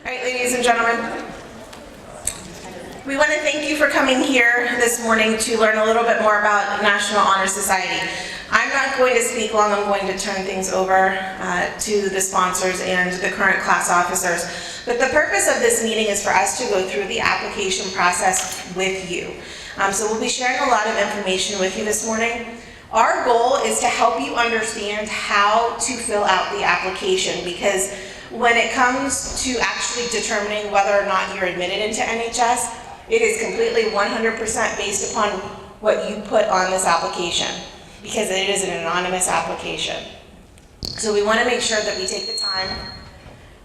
right, ladies and gentlemen, we want to thank you for coming here this morning to learn a little bit more about National Honor Society. I'm not going to speak long. I'm going to turn things over to the sponsors and the current class officers. But the purpose of this meeting is for us to go through the application process with you. So we'll be sharing a lot of information with you this morning. Our goal is to help you understand how to fill out the application, because when it comes to actually determining whether or not you're admitted into NHS, it is completely 100% based upon what you put on this application, because it is an anonymous application. So we want to make sure that we take the time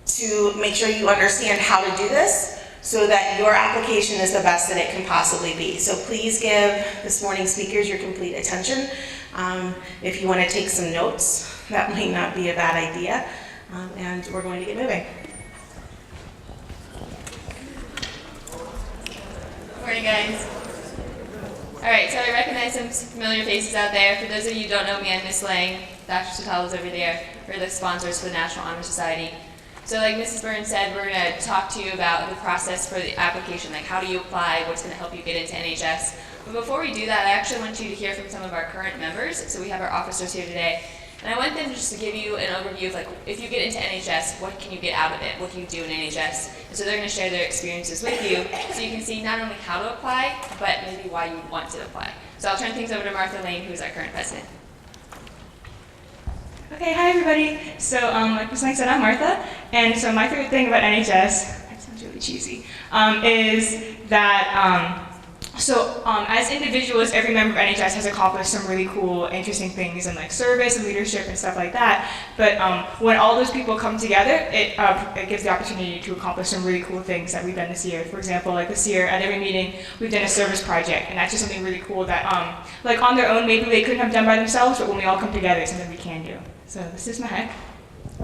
to make sure you understand how to do this so that your application is the best that it can possibly be. So please give this morning's speakers your complete attention. If you want to take some notes, that might not be a bad idea. And we're going to get moving. Morning, guys. All right, so I recognize some familiar faces out there. For those of you who don't know me, I'm Miss Lang. Dr. Satal is over there. We're the sponsors for the National Honor Society. So like Mrs. Burns said, we're going to talk to you about the process for the application, like how do you apply, what's going to help you get into NHS. But before we do that, I actually want you to hear from some of our current members. So we have our officers here today. And I want them just to give you an overview of, like, if you get into NHS, what can you get out of it? What can you do in NHS? And so they're going to share their experiences with you so you can see not only how to apply, but maybe why you want to apply. So I'll turn things over to Martha Lane, who's our current president. Okay, hi everybody. So like Ms. Lang said, I'm Martha. And so my favorite thing about NHS, that sounds really cheesy, is that as individuals, every member of NHS has accomplished some really cool, interesting things in like service and leadership and stuff like that. But when all those people come together, it gives the opportunity to accomplish some really cool things that we've done this year. For example, like this year at every meeting, we've done a service project, and that's just something really cool that, like on their own, maybe they couldn't have done by themselves, but when we all come together, it's something we can do. So this is Mahek.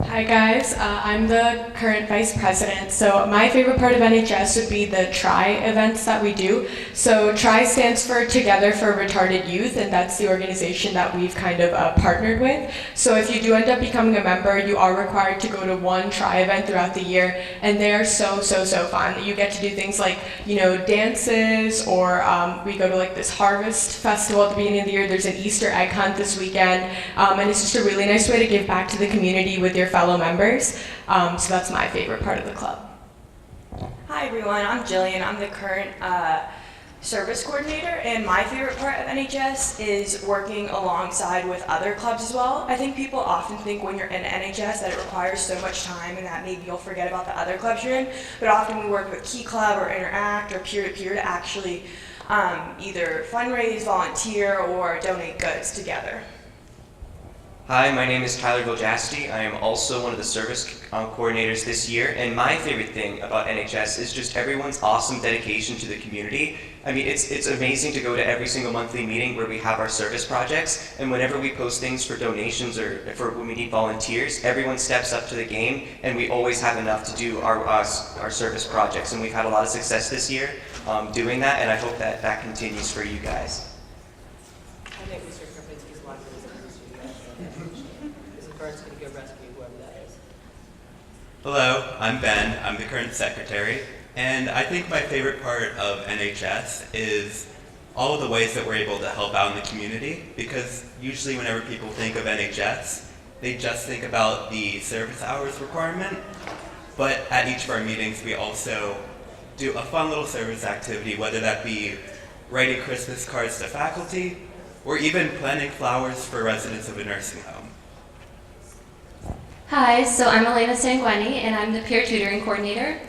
Hi guys, I'm the current vice president. So my favorite part of NHS would be the TRI events that we do. So TRI stands for Together for Retarded Youth, and that's the organization that we've kind of partnered with. So if you do end up becoming a member, you are required to go to one TRI event throughout the year, and they are so fun. You get to do things like, dances, or we go to like this harvest festival at the beginning of the year. There's an Easter egg hunt this weekend, and it's just a really nice way to give back to the community with your fellow members. So that's my favorite part of the club. Hi everyone, I'm Jillian. I'm the current service coordinator, and my favorite part of NHS is working alongside with other clubs as well. I think people often think when you're in NHS that it requires so much time and that maybe you'll forget about the other clubs you're in, but often we work with Key Club or Interact or peer-to-peer to actually either fundraise, volunteer, or donate goods together. Hi, my name is Tyler Gojasti. I am also one of the service coordinators this year, and my favorite thing about NHS is just everyone's awesome dedication to the community. I mean, it's amazing to go to every single monthly meeting where we have our service projects, and whenever we post things for donations or for when we need volunteers, everyone steps up to the game, and we always have enough to do our service projects, and we've had a lot of success this year doing that, and I hope that that continues for you guys. Hello, I'm Ben. I'm the current secretary, and I think my favorite part of NHS is all of the ways that we're able to help out in the community, because usually whenever people think of NHS, they just think about the service hours requirement, but at each of our meetings we also do a fun little service activity, whether that be writing Christmas cards to faculty, or even planting flowers for residents of a nursing home. Hi, so I'm Elena Sanguini, and I'm the peer tutoring coordinator.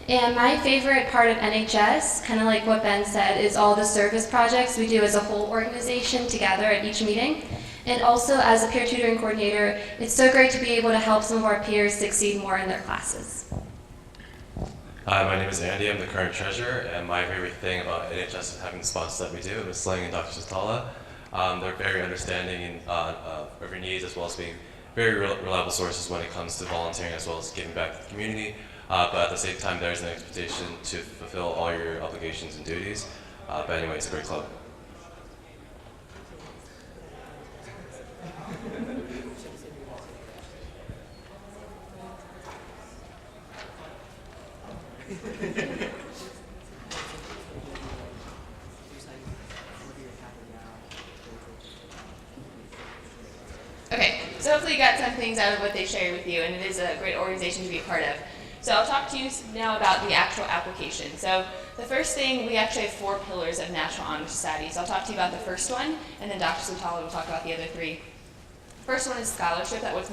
And my favorite part of NHS, kind of like what Ben said, is all the service projects we do as a whole organization together at each meeting. And also as a peer tutoring coordinator, it's so great to be able to help some of our peers succeed more in their classes. Hi, my name is Andy. I'm the current treasurer, and my favorite thing about NHS is having the sponsors that we do, Ms. Slang and Dr. Satala. They're very understanding of your needs, as well as being very reliable sources when it comes to volunteering as well as giving back to the community. But at the same time, there's an expectation to fulfill all your obligations and duties. But anyway, it's a great club. Okay, so hopefully you got some things out of what they shared with you, and it is a great organization to be a part of. So I'll talk to you now about the actual application. So the first thing, we actually have 4 pillars of National Honor Society. So I'll talk to you about the first one, and then Dr. Sutala will talk about the other 3. First one is scholarship, what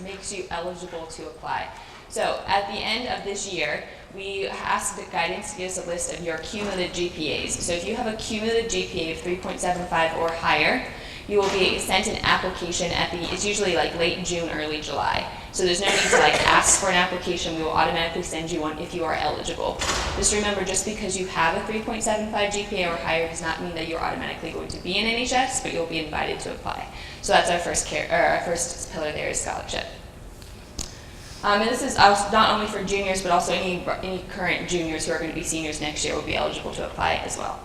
makes you eligible to apply. So at the end of this year, we asked the guidance to give us a list of your cumulative GPAs. So if you have a cumulative GPA of 3.75 or higher, you will be sent an application it's usually like late June, early July. So there's no need to ask for an application. We will automatically send you one if you are eligible. Just remember, just because you have a 3.75 GPA or higher does not mean that you're automatically going to be in NHS, but you'll be invited to apply. So that's our first pillar there is scholarship. And this is not only for juniors, but also any current juniors who are going to be seniors next year will be eligible to apply as well.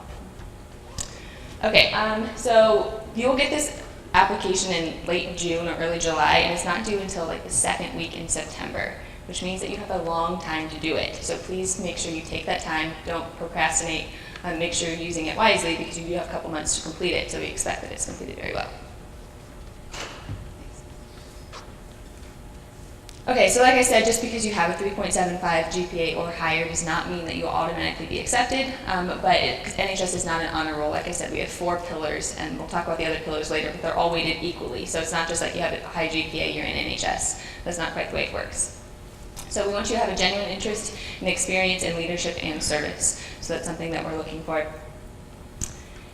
Okay, so you'll get this application in late June or early July, and it's not due until the 2nd week in September, which means that you have a long time to do it. So please make sure you take that time, don't procrastinate, make sure you're using it wisely because you do have a couple months to complete it, so we expect that it's completed very well. Okay, so like I said, just because you have a 3.75 GPA or higher does not mean that you'll automatically be accepted, but NHS is not an honor roll. Like I said, we have 4 pillars, and we'll talk about the other pillars later, but they're all weighted equally. So it's not just like you have a high GPA, you're in NHS. That's not quite the way it works. So we want you to have a genuine interest and experience in leadership and service. So that's something that we're looking for.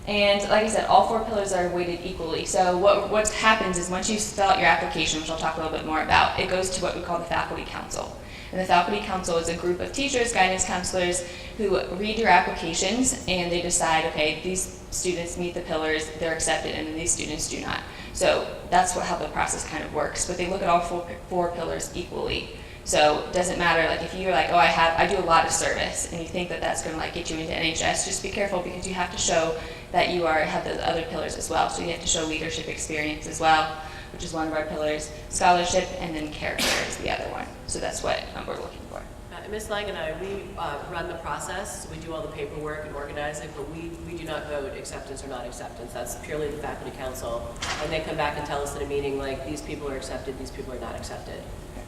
And like I said, all 4 pillars are weighted equally. So what happens is once you fill out your application, which I'll talk a little bit more about, it goes to what we call the Faculty Council. And the Faculty Council is a group of teachers, guidance counselors, who read your applications and they decide, okay, these students meet the pillars, they're accepted, and then these students do not. So that's how the process kind of works. But they look at all 4 pillars equally. So it doesn't matter, if you're oh, I do a lot of service, and you think that that's going to get you into NHS, just be careful because you have to show that you have the other pillars as well. So you have to show leadership experience as well, which is one of our pillars, scholarship, and then character is the other one. So that's what we're looking for. Ms. Lang and I, we run the process. We do all the paperwork and organize it, but we do not vote acceptance or not acceptance. That's purely the Faculty Council. And they come back and tell us in a meeting, these people are accepted, these people are not accepted.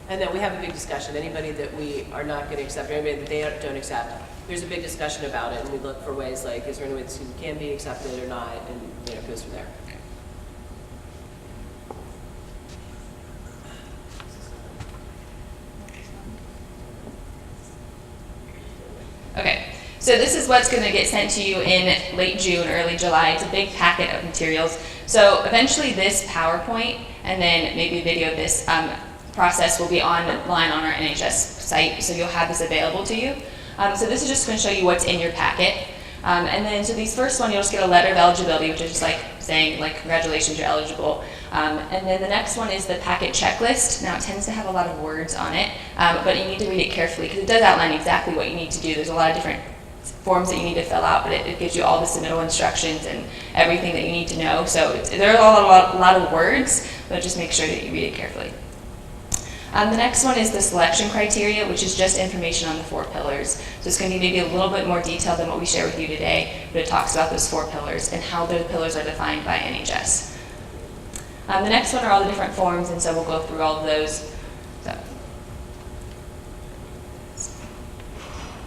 And then we have a big discussion. Anybody that we are not going to accept, or anybody that they don't accept, there's a big discussion about it, and we look for ways is there any way the student can be accepted or not, and it goes from there. Okay, so this is what's going to get sent to you in late June, early July. It's a big packet of materials. So eventually this PowerPoint and then maybe a video of this process will be online on our NHS site, so you'll have this available to you. So this is just going to show you what's in your packet. And then, so these first one, you'll just get a letter of eligibility, which is just saying, congratulations, you're eligible. And then the next one is the packet checklist. Now, it tends to have a lot of words on it, but you need to read it carefully because it does outline exactly what you need to do. There's a lot of different forms that you need to fill out, but it gives you all the submittal instructions and everything that you need to know. So there are a lot of words, but just make sure that you read it carefully. The next one is the selection criteria, which is just information on the 4 pillars. So it's going to be maybe a little bit more detailed than what we share with you today, but it talks about those 4 pillars and how those pillars are defined by NHS. The next one are all the different forms, and so we'll go through all of those.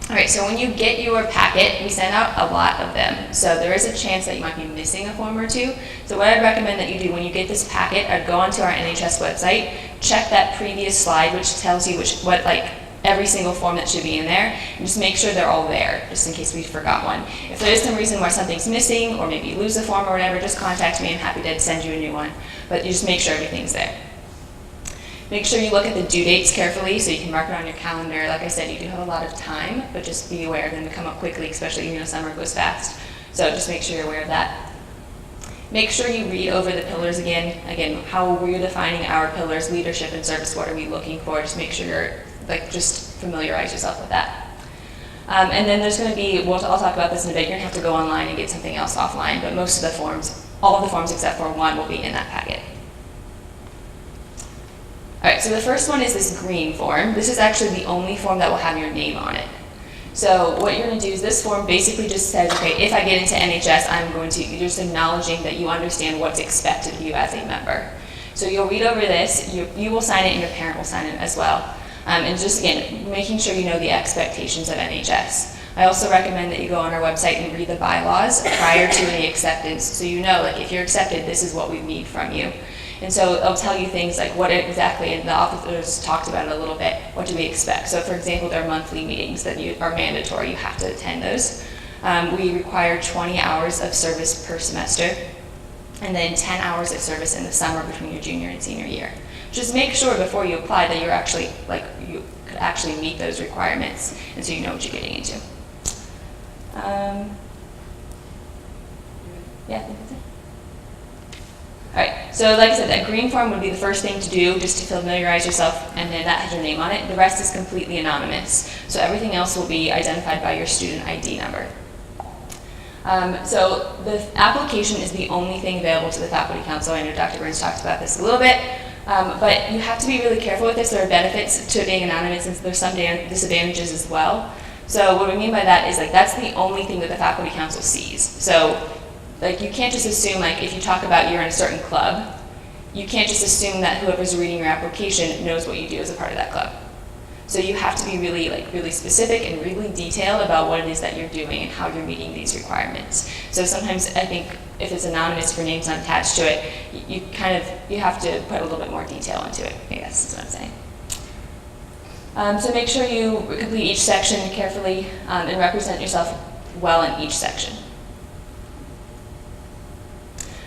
All right, so when you get your packet, we send out a lot of them. So there is a chance that you might be missing a form or 2. So what I'd recommend that you do when you get this packet, I'd go onto our NHS website, check that previous slide, which tells you what every single form that should be in there, and just make sure they're all there, just in case we forgot one. If there is some reason why something's missing, or maybe you lose the form or whatever, just contact me. I'm happy to send you a new one. But you just make sure everything's there. Make sure you look at the due dates carefully so you can mark it on your calendar. Like I said, you do have a lot of time, but just be aware of them to come up quickly, especially summer goes fast. So just make sure you're aware of that. Make sure you read over the pillars again. Again, how we're defining our pillars, leadership and service, what are we looking for? Just make sure you're, just familiarize yourself with that. And then there's going to be, I'll talk about this in a bit, you're going to have to go online and get something else offline, but most of the forms, all of the forms except for one will be in that packet. Alright, so the first one is this green form. This is actually the only form that will have your name on it. So what you're going to do is this form basically just says, okay, if I get into NHS, you're just acknowledging that you understand what's expected of you as a member. So you'll read over this, you will sign it and your parent will sign it as well. And just again, making sure you know the expectations of NHS. I also recommend that you go on our website and read the bylaws prior to any acceptance, so you know, like, if you're accepted, this is what we need from you. And so it'll tell you things like what exactly, and the officers talked about it a little bit, what do we expect? So for example, there are monthly meetings that are mandatory, you have to attend those. We require 20 hours of service per semester, and then 10 hours of service in the summer between your junior and senior year. Just make sure before you apply that you're actually, you could actually meet those requirements, and so you know what you're getting into. Yeah, I think that's it. Alright, so like I said, that green form would be the first thing to do, just to familiarize yourself, and then that has your name on it. The rest is completely anonymous. So everything else will be identified by your student ID number. So the application is the only thing available to the Faculty Council. I know Dr. Burns talked about this a little bit, but you have to be really careful with this. There are benefits to it being anonymous, and there's some disadvantages as well. So what we mean by that is, like, that's the only thing that the Faculty Council sees. So, like, you can't just assume, like, if you talk about you're in a certain club, you can't just assume that whoever's reading your application knows what you do as a part of that club. So you have to be really, really specific and really detailed about what it is that you're doing and how you're meeting these requirements. So sometimes I think if it's anonymous, if your name's not attached to it, you have to put a little bit more detail into it, I guess is what I'm saying. So make sure you complete each section carefully and represent yourself well in each section.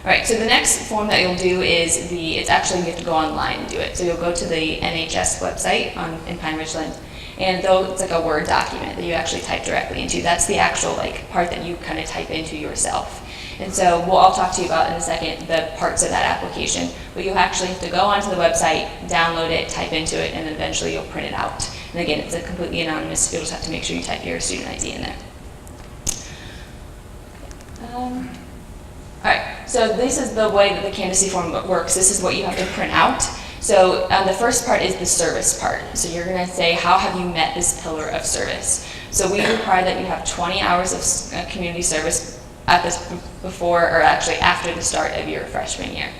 Alright, so the next form that you'll do is it's actually, you have to go online and do it. So you'll go to the NHS website in Pine Ridgeland, and it's like a Word document that you actually type directly into. That's the actual part that you kind of type into yourself. And so I'll talk to you about in a second the parts of that application, but you actually have to go onto the website, download it, type into it, and then eventually you'll print it out. And again, it's a completely anonymous, you'll just have to make sure you type your student ID in there. Alright, so this is the way that the candidacy form works. This is what you have to print out. So the first part is the service part. So you're going to say, how have you met this pillar of service? So we require that you have 20 hours of community service at this before, or actually after the start of your freshman year.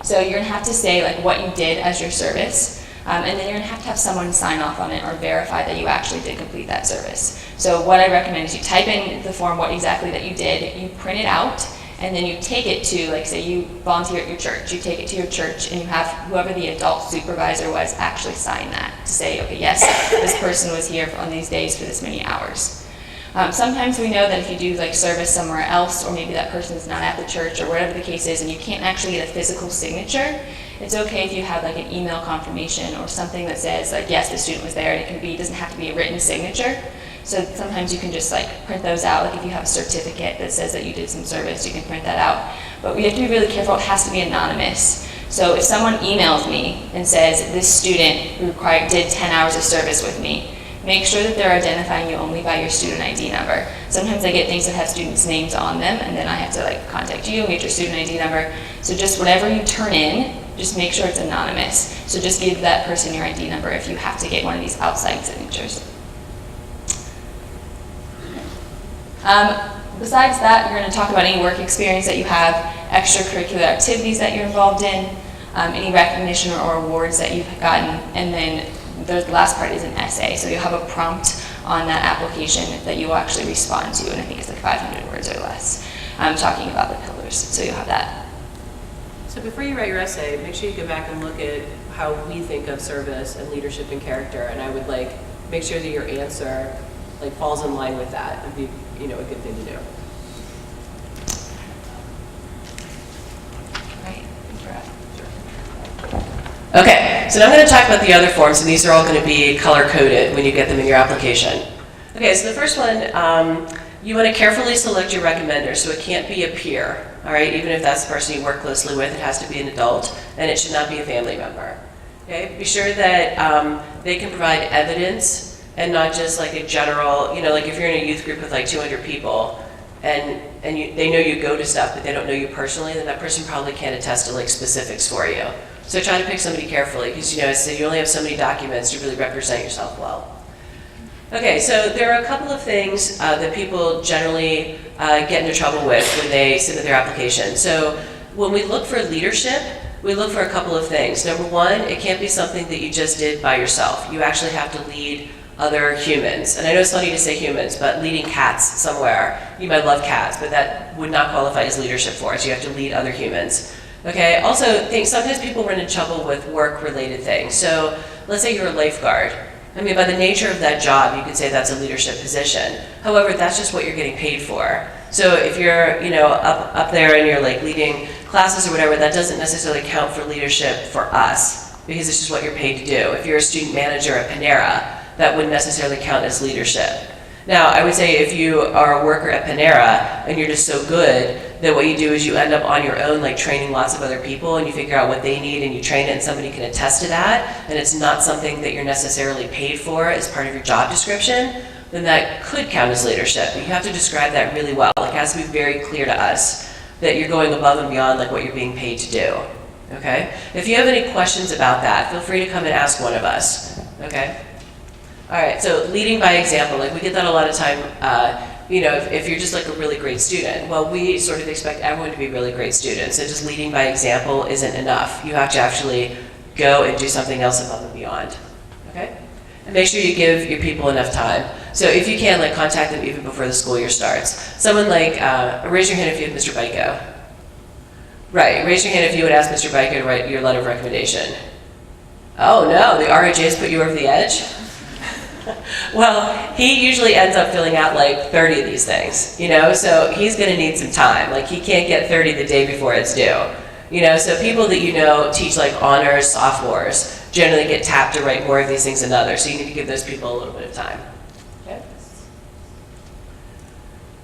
So you're going to have to say what you did as your service, and then you're going to have someone sign off on it or verify that you actually did complete that service. So what I recommend is you type in the form what exactly that you did, you print it out, and then you take it to, say you volunteer at your church, you take it to your church and you have whoever the adult supervisor was actually sign that to say, okay, yes, this person was here on these days for this many hours. Sometimes we know that if you do service somewhere else, or maybe that person is not at the church or whatever the case is, and you can't actually get a physical signature, it's okay if you have an email confirmation or something that says yes, the student was there, and it doesn't have to be a written signature. So sometimes you can just print those out. If you have a certificate that says that you did some service, you can print that out. But we have to be really careful. It has to be anonymous. So if someone emails me and says this student did 10 hours of service with me, make sure that they're identifying you only by your student ID number. Sometimes I get things that have students' names on them, and then I have to contact you and get your student ID number. So just whatever you turn in, just make sure it's anonymous. So just give that person your ID number if you have to get one of these outside signatures. Besides that, you're going to talk about any work experience that you have, extracurricular activities that you're involved in, any recognition or awards that you've gotten, and then the last part is an essay. So you'll have a prompt on that application that you will actually respond to, and I think it's 500 words or less, talking about the pillars. So you'll have that. So before you write your essay, make sure you go back and look at how we think of service and leadership and character, and I would make sure that your answer falls in line with that. It'd be a good thing to do. Okay, so now I'm going to talk about the other forms, and these are all going to be color-coded when you get them in your application. Okay, so the first one, you want to carefully select your recommender, so it can't be a peer, all right? Even if that's the person you work closely with, it has to be an adult, and it should not be a family member. Okay, be sure that they can provide evidence and not just a general, if you're in a youth group with 200 people, and they know you go to stuff, but they don't know you personally, then that person probably can't attest to specifics for you. So try to pick somebody carefully, because you only have so many documents to really represent yourself well. Okay, so there are a couple of things that people generally get into trouble with when they submit their application. So when we look for leadership, we look for a couple of things. Number one, it can't be something that you just did by yourself. You actually have to lead other humans. And I know it's funny to say humans, but leading cats somewhere, you might love cats, but that would not qualify as leadership for us. You have to lead other humans. Okay, also sometimes people run into trouble with work-related things. So let's say you're a lifeguard. I mean, by the nature of that job, you could say that's a leadership position. However, that's just what you're getting paid for. So if you're, up there and you're like leading classes or whatever, that doesn't necessarily count for leadership for us, because it's just what you're paid to do. If you're a student manager at Panera, that wouldn't necessarily count as leadership. Now, I would say if you are a worker at Panera and you're just so good that what you do is you end up on your own, like training lots of other people, and you figure out what they need and you train it and somebody can attest to that, and it's not something that you're necessarily paid for as part of your job description, then that could count as leadership. But you have to describe that really well. It has to be very clear to us that you're going above and beyond like what you're being paid to do. Okay? If you have any questions about that, feel free to come and ask one of us. Okay? All right, so leading by example, like we get that a lot of time, if you're just like a really great student. Well, we sort of expect everyone to be really great students, so just leading by example isn't enough. You have to actually go and do something else above and beyond, okay? And make sure you give your people enough time. So if you can, like contact them even before the school year starts. Someone like, raise your hand if you have Mr. Byko. Right, raise your hand if you would ask Mr. Byko to write your letter of recommendation. Oh no, the RHA has put you over the edge? Well, he usually ends up filling out like 30 of these things, so he's going to need some time. Like he can't get 30 the day before it's due, so people that teach like honors sophomores generally get tapped to write more of these things than others, so you need to give those people a little bit of time.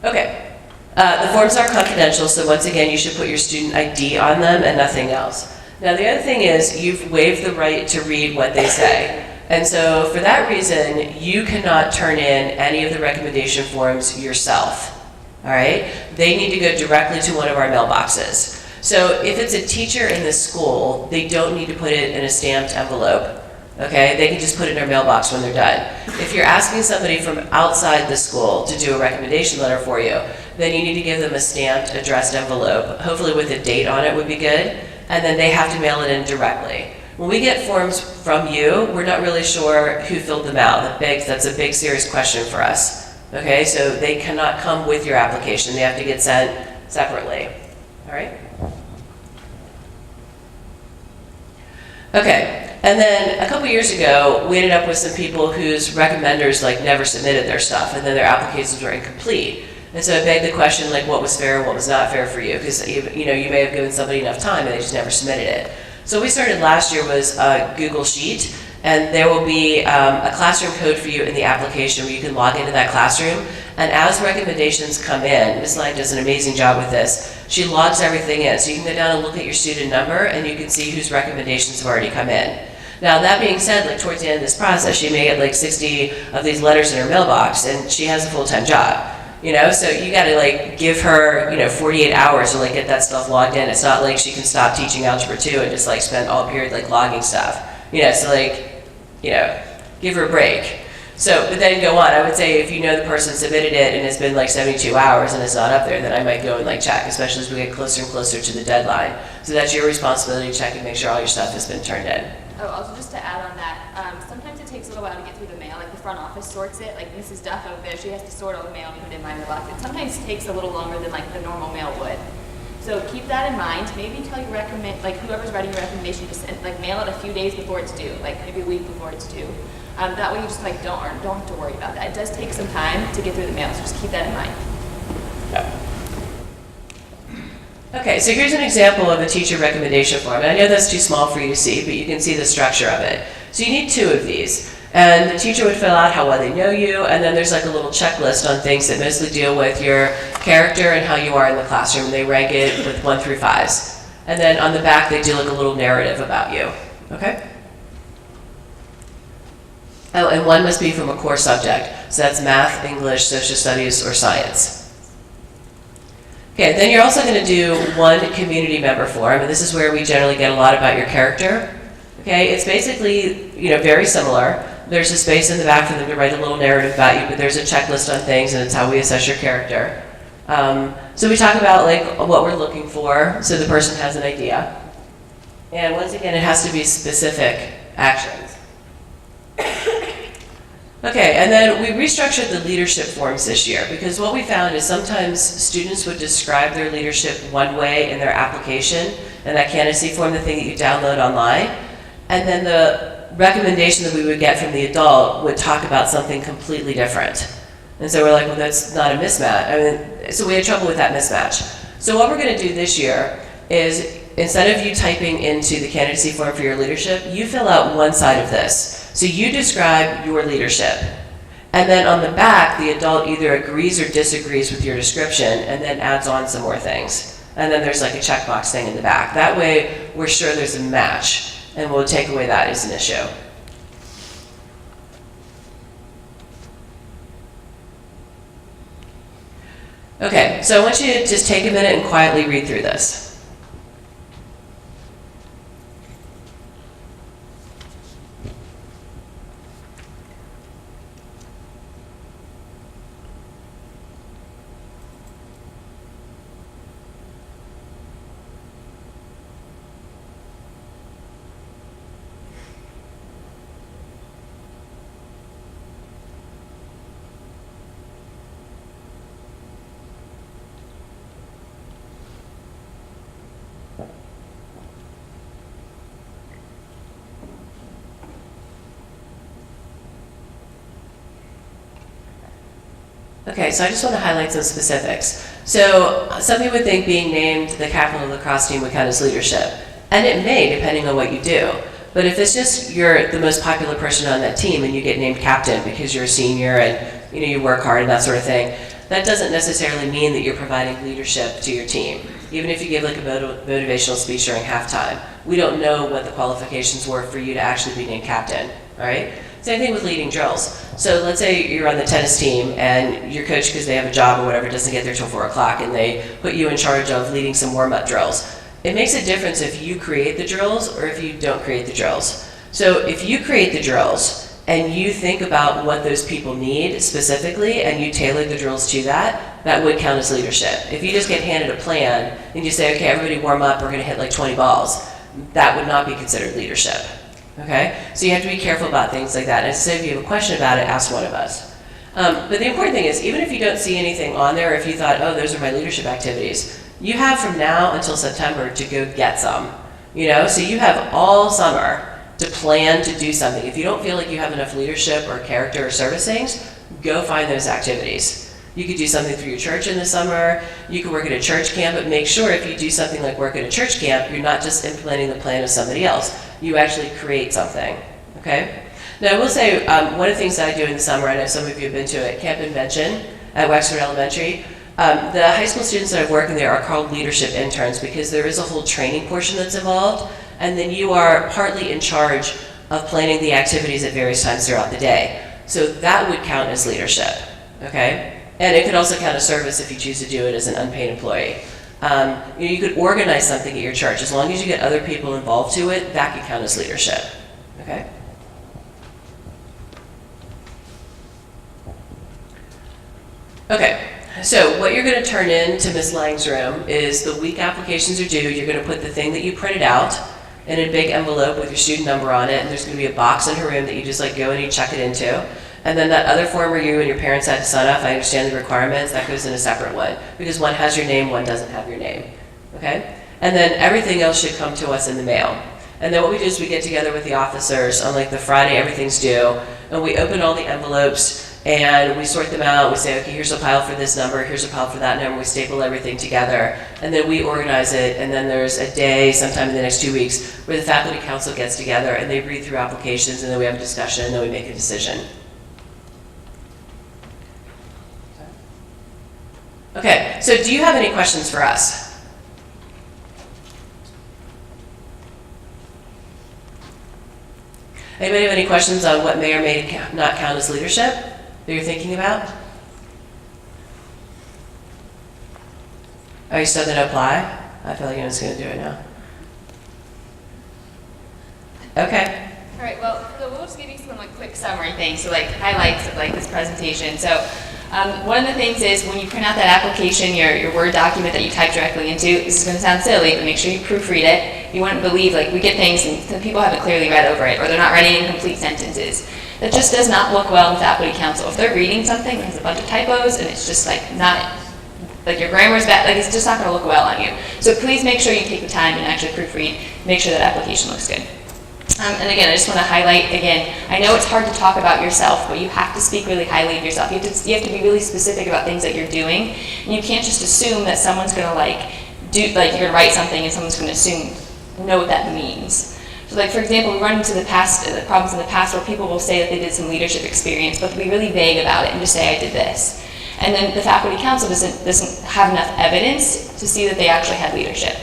Okay. The forms are confidential, so once again, you should put your student ID on them and nothing else. Now, the other thing is you've waived the right to read what they say. And so for that reason, you cannot turn in any of the recommendation forms yourself, all right? They need to go directly to one of our mailboxes. So if it's a teacher in the school, they don't need to put it in a stamped envelope, okay? They can just put it in their mailbox when they're done. If you're asking somebody from outside the school to do a recommendation letter for you, then you need to give them a stamped, addressed envelope, hopefully with a date on it would be good, and then they have to mail it in directly. When we get forms from you, we're not really sure who filled them out. That's a big, serious question for us. Okay, so they cannot come with your application. They have to get sent separately. All right? Okay, and then a couple years ago, we ended up with some people whose recommenders never submitted their stuff, and then their applications were incomplete. And so it begged the question, what was fair and what was not fair for you? Because you may have given somebody enough time and they just never submitted it. So what we started last year was a Google Sheet, and there will be a classroom code for you in the application where you can log into that classroom. And as recommendations come in, Ms. Lang does an amazing job with this. She logs everything in, so you can go down and look at your student number, and you can see whose recommendations have already come in. Now that being said, towards the end of this process, she may get 60 of these letters in her mailbox, and she has a full-time job. So you got to give her 48 hours to get that stuff logged in. It's not like she can stop teaching Algebra 2 and just spend all period logging stuff. Give her a break. So, but then go on. I would say if the person submitted it and it's been 72 hours and it's not up there, then I might go and check, especially as we get closer and closer to the deadline. So that's your responsibility to check and make sure all your stuff has been turned in. Oh, also just to add on that, sometimes it takes a little while to get through the mail. The front office sorts it. Mrs. Duff over there, she has to sort all the mail and put it in my mailbox. It sometimes takes a little longer than the normal mail would. So keep that in mind. Maybe tell your whoever's writing your recommendation, just mail it a few days before it's due, maybe a week before it's due. That way you just don't have to worry about that. It does take some time to get through the mail, so just keep that in mind. Yeah. Okay, so here's an example of a teacher recommendation form. And I know that's too small for you to see, but you can see the structure of it. So you need 2 of these. And the teacher would fill out how well they know you, and then there's a little checklist on things that mostly deal with your character and how you are in the classroom. And they rank it with 1 through 5s. And then on the back, they do a little narrative about you. Okay? Oh, and 1 must be from a core subject. So that's math, English, social studies, or science. Okay, then you're also going to do one community member form, and this is where we generally get a lot about your character. Okay, it's basically, very similar. There's a space in the back for them to write a little narrative about you, but there's a checklist on things, and it's how we assess your character. So we talk about what we're looking for, so the person has an idea. And once again, it has to be specific actions. Okay, and then we restructured the leadership forms this year because what we found is sometimes students would describe their leadership one way in their application and that candidacy form, the thing that you download online, and then the recommendation that we would get from the adult would talk about something completely different. And so we're like, well, that's not a mismatch. So we had trouble with that mismatch. So what we're going to do this year is instead of you typing into the candidacy form for your leadership, you fill out one side of this. So you describe your leadership. And then on the back, the adult either agrees or disagrees with your description and then adds on some more things. And then there's like a checkbox thing in the back. That way, we're sure there's a match, and we'll take away that as an issue. Okay, so I want you to just take a minute and quietly read through this. Okay, so I just want to highlight some specifics. So some people would think being named the captain of the lacrosse team would count as leadership. And it may, depending on what you do. But if it's just you're the most popular person on that team and you get named captain because you're a senior and you work hard and that sort of thing, that doesn't necessarily mean that you're providing leadership to your team. Even if you give like a motivational speech during halftime, we don't know what the qualifications were for you to actually be named captain, all right? Same thing with leading drills. So let's say you're on the tennis team and your coach, because they have a job or whatever, doesn't get there till 4 o'clock and they put you in charge of leading some warm-up drills. It makes a difference if you create the drills or if you don't create the drills. So if you create the drills and you think about what those people need specifically and you tailor the drills to that, that would count as leadership. If you just get handed a plan and you say, okay, everybody warm up, we're going to hit like 20 balls, that would not be considered leadership. Okay? So you have to be careful about things like that. And so if you have a question about it, ask one of us. But the important thing is, even if you don't see anything on there, or if you thought, oh, those are my leadership activities, you have from now until September to go get some. So you have all summer to plan to do something. If you don't feel like you have enough leadership or character or service things, go find those activities. You could do something through your church in the summer. You could work at a church camp, but make sure if you do something like work at a church camp, you're not just implementing the plan of somebody else. You actually create something, okay? Now I will say, one of the things that I do in the summer, I know some of you have been to it, Camp Invention at Wexford Elementary. The high school students that are working there are called leadership interns because there is a whole training portion that's involved, and then you are partly in charge of planning the activities at various times throughout the day. So that would count as leadership, okay? And it could also count as service if you choose to do it as an unpaid employee. You could organize something at your church. As long as you get other people involved to it, that can count as leadership, okay? Okay, so what you're going to turn in to Ms. Lang's room is the week applications are due. You're going to put the thing that you printed out in a big envelope with your student number on it, and there's going to be a box in her room that you just go and you check it into. And then that other form where you and your parents had to sign off, I understand the requirements, that goes in a separate one. Because one has your name, one doesn't have your name, okay? And then everything else should come to us in the mail. And then what we do is we get together with the officers on the Friday everything's due, and we open all the envelopes and we sort them out. We say, okay, here's a pile for this number, here's a pile for that number. We staple everything together, and then we organize it. And then there's a day, sometime in the next 2 weeks, where the faculty council gets together and they read through applications, and then we have a discussion, and then we make a decision. Okay, so do you have any questions for us? Anybody have any questions on what may or may not count as leadership that you're thinking about? Oh, you still didn't apply? I feel like I'm just gonna do it now. Okay. All right, well, so we'll just give you some like quick summary things, so like highlights of like this presentation. So one of the things is when you print out that application, your Word document that you type directly into, this is going to sound silly, but make sure you proofread it. You wouldn't believe, like we get things and some people haven't clearly read over it, or they're not writing incomplete sentences. That just does not look well with faculty council. If they're reading something that has a bunch of typos and it's just like not, like your grammar's bad, like it's just not going to look well on you. So please make sure you take the time and actually proofread, make sure that application looks good. And again, I just want to highlight, again, I know it's hard to talk about yourself, but you have to speak really highly of yourself. You have to be really specific about things that you're doing. And you can't just assume that someone's going to you're going to write something and someone's going to know what that means. So like, for example, we run into the problems in the past where people will say that they did some leadership experience, but they'll be really vague about it and just say, I did this. And then the faculty council doesn't have enough evidence to see that they actually had leadership.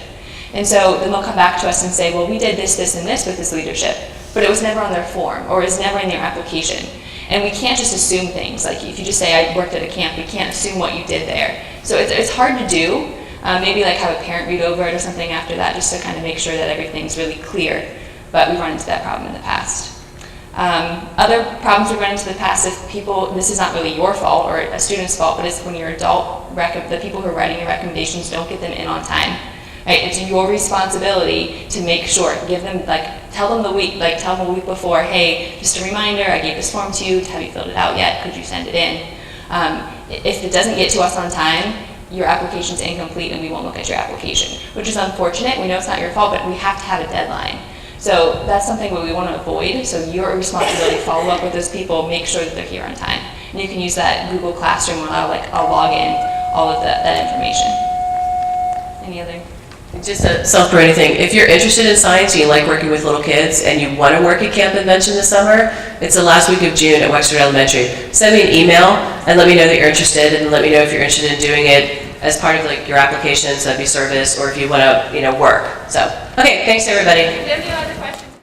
And so then they'll come back to us and say, well, we did this, this, and this with this leadership, but it was never on their form, or it was never in their application. And we can't just assume things. Like if you just say, I worked at a camp, we can't assume what you did there. So it's hard to do. Maybe like have a parent read over it or something after that, just to kind of make sure that everything's really clear. But we've run into that problem in the past. Other problems we've run into in the past is people, this is not really your fault or a student's fault, but it's when your adult, the people who are writing your recommendations don't get them in on time. Right, it's your responsibility to make sure, tell them the week before, hey, just a reminder, I gave this form to you, have you filled it out yet, could you send it in? If it doesn't get to us on time, your application's incomplete and we won't look at your application, which is unfortunate. We know it's not your fault, but we have to have a deadline. So that's something that we want to avoid, so your responsibility, follow up with those people, make sure that they're here on time. And you can use that Google Classroom where I'll log in all of that information. Any other? Just a self-promoting thing. If you're interested in science and you like working with little kids and you want to work at Camp Invention this summer, it's the last week of June at Wexford Elementary. Send me an email and let me know that you're interested, and let me know if you're interested in doing it as part of your application, so that'd be service, or if you want to, work. So, okay, thanks everybody.